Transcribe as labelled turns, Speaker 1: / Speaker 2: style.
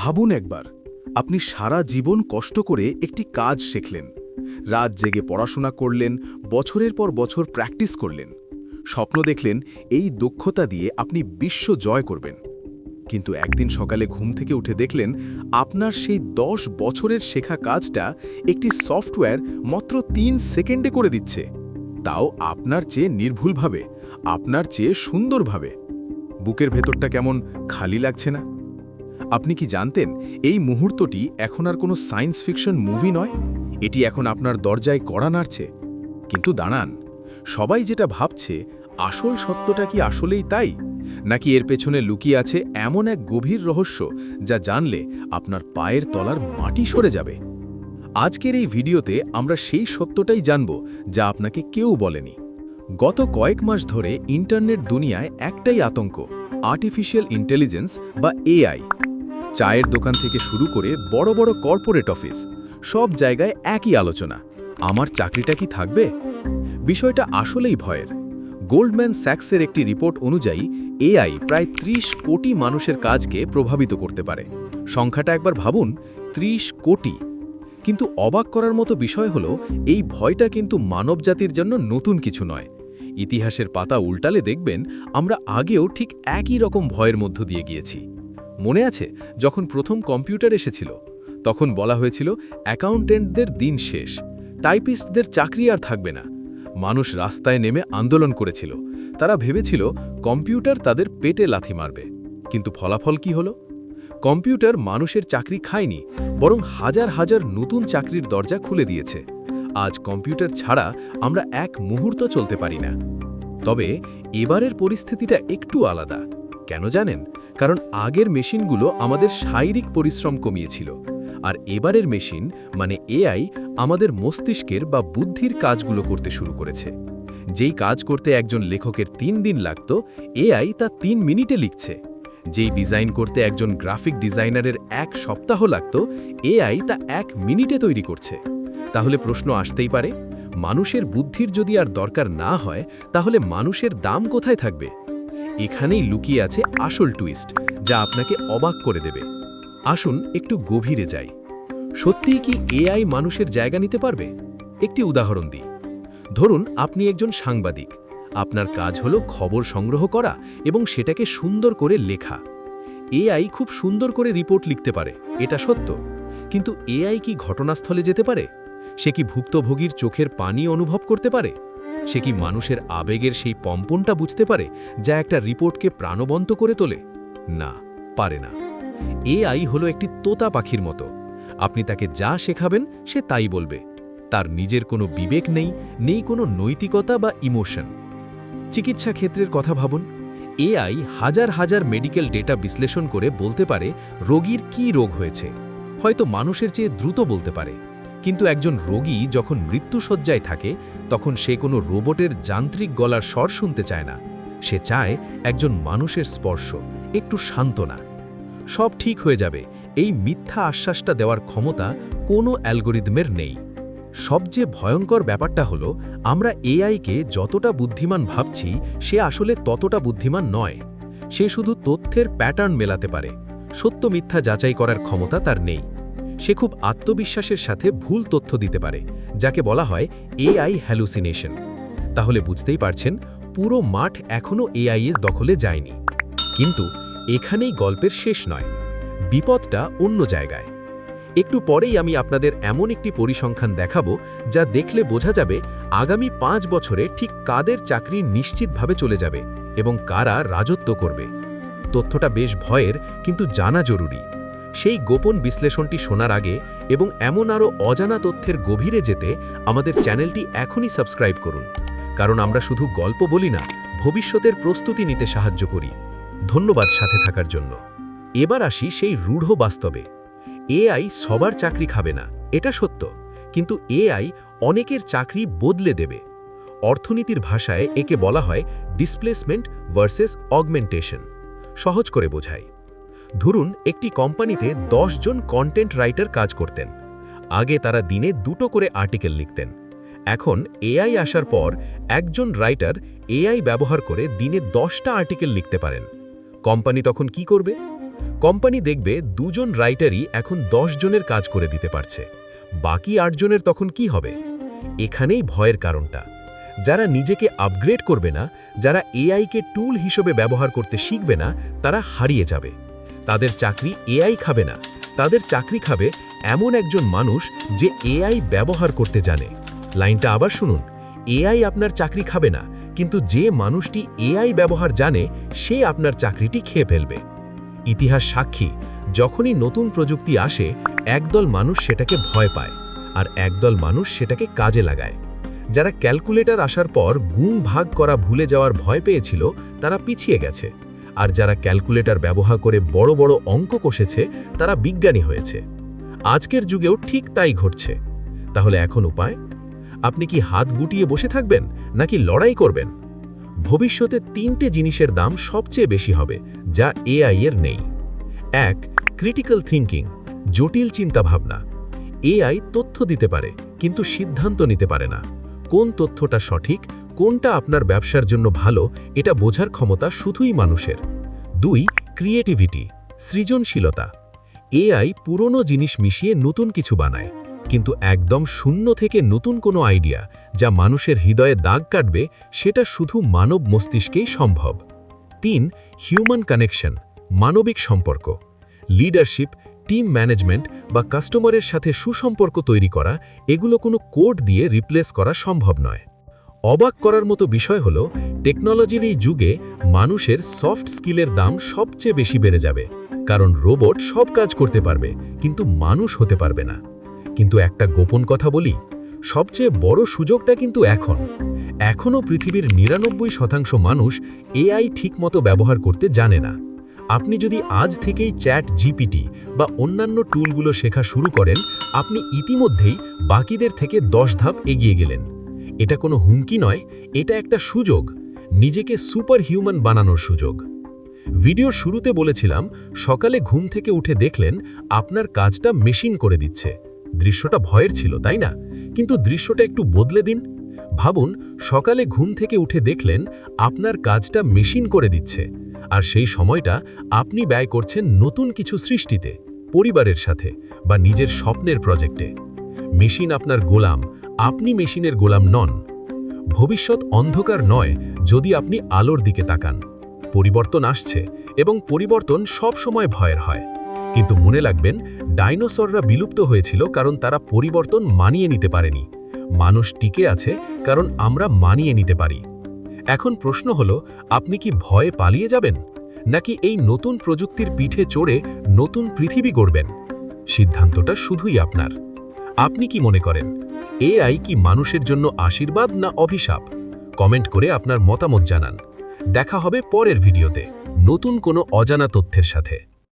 Speaker 1: ভাবুন একবার, আপনি সারা জীবন কষ্ট করে একটি কাজ শিখলেন, রাত জেগে পড়াশোনা করলেন, বছরের পর বছর প্র্যাকটিস করলেন, স্বপ্ন দেখলেন এই দক্ষতা দিয়ে আপনি বিশ্ব জয় করবেন। কিন্তু একদিন সকালে ঘুম থেকে উঠে দেখলেন আপনার সেই 10 বছরের শেখা কাজটা একটি সফটওয়্যার মাত্র 3 সেকেন্ডে করে দিচ্ছে, তাও আপনার চেয়ে নির্ভুলভাবে, আপনার চেয়ে সুন্দরভাবে। বুকের ভেতরটা কেমন খালি লাগছে না? আপনি কি জানতেন এই মুহূর্তটি এখন আর কোনো সায়েন্স ফিকশন মুভি নয়, এটি এখন আপনার দরজায় কড়া নাড়ছে? কিন্তু দাঁড়ান, সবাই যেটা ভাবছে, আসল সত্যটা কি আসলেই তাই, নাকি এর পেছনে লুকিয়ে আছে এমন এক গভীর রহস্য যা জানলে আপনার পায়ের তলার মাটি সরে যাবে? আজকের এই ভিডিওতে আমরা সেই সত্যটাই জানব যা আপনাকে কেউ বলেনি। গত কয়েক মাস ধরে ইন্টারনেট দুনিয়ায় একটাই আতঙ্ক, আর্টিফিশিয়াল ইন্টেলিজেন্স বা এআই। চায়ের দোকান থেকে শুরু করে বড় বড় কর্পোরেট অফিস, সব জায়গায় একই আলোচনা, আমার চাকরিটা কি থাকবে? বিষয়টা আসলেই ভয়ের। গোল্ডম্যান স্যাক্সের একটি রিপোর্ট অনুযায়ী এআই প্রায় 30 কোটি মানুষের কাজকে প্রভাবিত করতে পারে। সংখ্যাটা একবার ভাবুন, 30 কোটি। কিন্তু অবাক করার মতো বিষয় হলো, এই ভয়টা কিন্তু মানবজাতির জন্য নতুন কিছু নয়। ইতিহাসের পাতা উল্টালে দেখবেন আমরা আগেও ঠিক একই রকম ভয়ের মধ্য দিয়ে গিয়েছি। মনে আছে যখন প্রথম কম্পিউটার এসেছিল, তখন বলা হয়েছিল অ্যাকাউন্টেন্টদের দিন শেষ, টাইপিস্টদের চাকরি আর থাকবে না। মানুষ রাস্তায় নেমে আন্দোলন করেছিল, তারা ভেবেছিল কম্পিউটার তাদের পেটে লাথি মারবে। কিন্তু ফলাফল কি হলো? কম্পিউটার মানুষের চাকরি খায়নি, বরং হাজার হাজার নতুন চাকরির দরজা খুলে দিয়েছে। আজ কম্পিউটার ছাড়া আমরা এক মুহূর্ত চলতে পারি না। তবে এবারের পরিস্থিতিটা একটু আলাদা। কেন জানেন? কারণ আগের মেশিনগুলো আমাদের শারীরিক পরিশ্রম কমিয়েছিল, আর এবারের মেশিন মানে এআই আমাদের মস্তিষ্কের বা বুদ্ধির কাজগুলো করতে শুরু করেছে। যেই কাজ করতে একজন লেখকের 3 দিন লাগত, এআই তা 3 মিনিটে লিখছে। যেই ডিজাইন করতে একজন গ্রাফিক ডিজাইনারের 1 সপ্তাহ লাগত, এআই তা 1 মিনিটে তৈরি করছে। তাহলে প্রশ্ন আসতেই পারে, মানুষের বুদ্ধির যদি আর দরকার না হয়, তাহলে মানুষের দাম কোথায় থাকবে? এখানেই লুকিয়ে আছে আসল টুইস্ট, যা আপনাকে অবাক করে দেবে। আসুন একটু গভীরে যাই। সত্যিই কি এআই মানুষের জায়গা নিতে পারবে? একটি উদাহরণ দিই। ধরুন আপনি একজন সাংবাদিক, আপনার কাজ হলো খবর সংগ্রহ করা এবং সেটাকে সুন্দর করে লেখা। এআই খুব সুন্দর করে রিপোর্ট লিখতে পারে, এটা সত্য। কিন্তু এআই কি ঘটনাস্থলে যেতে পারে? সে কি ভুক্তভোগীর চোখের পানি অনুভব করতে পারে? সে কি মানুষের আবেগের সেই কম্পনটা বুঝতে পারে যা একটা রিপোর্টকে প্রাণবন্ত করে তোলে? না, পারে না। এআই হলো একটি তোতা পাখির মতো। আপনি তাকে যা শেখাবেন সে তাই বলবে। তার নিজের কোনো বিবেক নেই, নেই কোনো নৈতিকতা বা ইমোশন। চিকিৎসা ক্ষেত্রের কথা ভাবুন। এআই হাজার হাজার মেডিকেল ডেটা বিশ্লেষণ করে বলতে পারে রোগীর কী রোগ হয়েছে। হয়তো মানুষের চেয়ে দ্রুত বলতে পারে। কিন্তু একজন রোগী যখন মৃত্যুশয্যায় থাকে, তখন সে কোনো রোবটের যান্ত্রিক গলার স্বর শুনতে চায় না। সে চায় একজন মানুষের স্পর্শ, একটু সান্ত্বনা। সব ঠিক হয়ে যাবে, এই মিথ্যা আশ্বাসটা দেওয়ার ক্ষমতা কোনো অ্যালগোরিদমের নেই। সবচেয়ে ভয়ঙ্কর ব্যাপারটা হলো, আমরা এআইকে যতটা বুদ্ধিমান ভাবছি, সে আসলে ততটা বুদ্ধিমান নয়। সে শুধু তথ্যের প্যাটার্ন মেলাতে পারে, সত্য মিথ্যা যাচাই করার ক্ষমতা তার নেই। সে খুব আত্মবিশ্বাসের সাথে ভুল তথ্য দিতে পারে, যাকে বলা হয় এআই হ্যালুসিনেশন। তাহলে বুঝতেই পারছেন, পুরো মাঠ এখনও এআইএস দখলে যায়নি। কিন্তু এখানেই গল্পের শেষ নয়, বিপদটা অন্য জায়গায়। একটু পরেই আমি আপনাদের এমন একটি পরিসংখ্যান দেখাবো, যা দেখলে বোঝা যাবে আগামী 5 বছরে ঠিক কাদের চাকরি নিশ্চিতভাবে চলে যাবে এবং কারা রাজত্ব করবে। তথ্যটা বেশ ভয়ের, কিন্তু জানা জরুরি। সেই গোপন বিশ্লেষণটি শোনার আগে এবং এমন আরও অজানা তথ্যের গভীরে যেতে আমাদের চ্যানেলটি এখনই সাবস্ক্রাইব করুন। কারণ আমরা শুধু গল্প বলি না, ভবিষ্যতের প্রস্তুতি নিতে সাহায্য করি। ধন্যবাদ সাথে থাকার জন্য। এবার আসি সেই রূঢ় বাস্তবে। এআই সবার চাকরি খাবে না, এটা সত্য। কিন্তু এআই অনেকের চাকরি বদলে দেবে। অর্থনীতির ভাষায় একে বলা হয় ডিসপ্লেসমেন্ট ভার্সেস অগমেন্টেশন। সহজ করে বোঝাই, ধরুন একটি কোম্পানিতে 10 জন কন্টেন্ট রাইটার কাজ করতেন। আগে তারা দিনে 2টো করে আর্টিকেল লিখতেন। এখন এআই আসার পর একজন রাইটার এআই ব্যবহার করে দিনে 10টা আর্টিকেল লিখতে পারেন। কোম্পানি তখন কি করবে?
Speaker 2: কোম্পানি দেখবে 2 জন রাইটারই এখন 10 জনের কাজ করে দিতে পারছে, বাকি 8 জনের তখন কি হবে? এখানেই ভয়ের কারণটা। যারা নিজেকে আপগ্রেড করবে না, যারা এআইকে টুল হিসেবে ব্যবহার করতে শিখবে না, তারা হারিয়ে যাবে। তাদের চাকরি এআই খাবে না, তাদের চাকরি খাবে এমন একজন মানুষ যে এআই ব্যবহার করতে জানে। লাইনটা আবার শুনুন, এআই আপনার চাকরি খাবে না, কিন্তু যে মানুষটি এআই ব্যবহার জানে সে আপনার চাকরিটি খেয়ে ফেলবে। ইতিহাস সাক্ষী, যখনই নতুন প্রযুক্তি আসে একদল মানুষ সেটাকে ভয় পায়, আর একদল মানুষ সেটাকে কাজে লাগায়। যারা ক্যালকুলেটর আসার পর গুণ ভাগ করা ভুলে যাওয়ার ভয় পেয়েছিল তারা পিছিয়ে গেছে, আর যারা ক্যালকুলেটর ব্যবহার করে বড় বড় অঙ্ক কষেছে তারা বিজ্ঞানী হয়েছে। আজকের যুগেও ঠিক তাই ঘটছে। তাহলে এখন উপায়? আপনি কি হাত গুটিয়ে বসে থাকবেন নাকি লড়াই করবেন? ভবিষ্যতে 3টে জিনিসের দাম সবচেয়ে বেশি হবে যা এআই এর নেই। 1. ক্রিটিক্যাল থিঙ্কিং, জটিল চিন্তাভাবনা। এআই তথ্য দিতে পারে কিন্তু সিদ্ধান্ত নিতে পারে না। কোন তথ্যটা সঠিক, কোনটা আপনার ব্যবসার জন্য ভালো, এটা বোঝার ক্ষমতা শুধুই মানুষের। 2. ক্রিয়েটিভিটি, সৃজনশীলতা। এআই পুরনো জিনিস মিশিয়ে নতুন কিছু বানায়, কিন্তু একদম শূন্য থেকে নতুন কোনো আইডিয়া যা মানুষের হৃদয়ে দাগ কাটবে সেটা শুধু মানব মস্তিষ্কেই সম্ভব। 3. হিউম্যান কানেকশন, মানবিক সম্পর্ক। লিডারশিপ, টিম ম্যানেজমেন্ট বা কাস্টমারের সাথে সুসম্পর্ক তৈরি করা, এগুলো কোনো কোড দিয়ে রিপ্লেস করা সম্ভব নয়। অবাক করার মতো বিষয় হলো টেকনোলজির এই যুগে মানুষের সফট স্কিলের দাম সবচেয়ে বেশি বেড়ে যাবে, কারণ রোবট সব কাজ করতে পারবে কিন্তু মানুষ হতে পারবে না। কিন্তু একটা গোপন কথা বলি, সবচেয়ে বড় সুযোগটা কিন্তু এখনও পৃথিবীর ৯৯% মানুষ এআই ঠিকমতো ব্যবহার করতে জানে না। আপনি যদি আজ থেকেই চ্যাট জিপিটি বা অন্যান্য টুলগুলো শেখা শুরু করেন, আপনি ইতিমধ্যেই বাকিদের থেকে 10 ধাপ এগিয়ে গেলেন। এটা কোনো হুমকি নয়, এটা একটা সুযোগ, নিজেকে সুপার হিউম্যান বানানোর সুযোগ। ভিডিওর শুরুতে বলেছিলাম সকালে ঘুম থেকে উঠে দেখলেন আপনার কাজটা মেশিন করে দিচ্ছে। দৃশ্যটা ভয়ের ছিল, তাই না? কিন্তু দৃশ্যটা একটু বদলে দিন। ভাবুন, সকালে ঘুম থেকে উঠে দেখলেন আপনার কাজটা মেশিন করে দিচ্ছে, আর সেই সময়টা আপনি ব্যয় করছেন নতুন কিছু সৃষ্টিতে, পরিবারের সাথে বা নিজের স্বপ্নের প্রজেক্টে। মেশিন আপনার গোলাম, আপনি মেশিনের গোলাম নন। ভবিষ্যৎ অন্ধকার নয় যদি আপনি আলোর দিকে তাকান। পরিবর্তন আসছে এবং পরিবর্তন সব সময় ভয়ের হয়। কিন্তু মনে রাখবেন, ডাইনোসররা বিলুপ্ত হয়েছিল কারণ তারা পরিবর্তন মানিয়ে নিতে পারেনি। মানুষ টিকে আছে কারণ আমরা মানিয়ে নিতে পারি। এখন প্রশ্ন হলো, আপনি কি ভয়ে পালিয়ে যাবেন, নাকি এই নতুন প্রযুক্তির পিঠে চড়ে নতুন পৃথিবী গড়বেন? সিদ্ধান্তটা শুধুই আপনার। আপনি কি মনে করেন, এআই কি মানুষের জন্য আশীর্বাদ না অভিশাপ? কমেন্ট করে আপনার মতামত জানান। দেখা হবে পরের ভিডিওতে নতুন কোনো অজানা তথ্যের সাথে।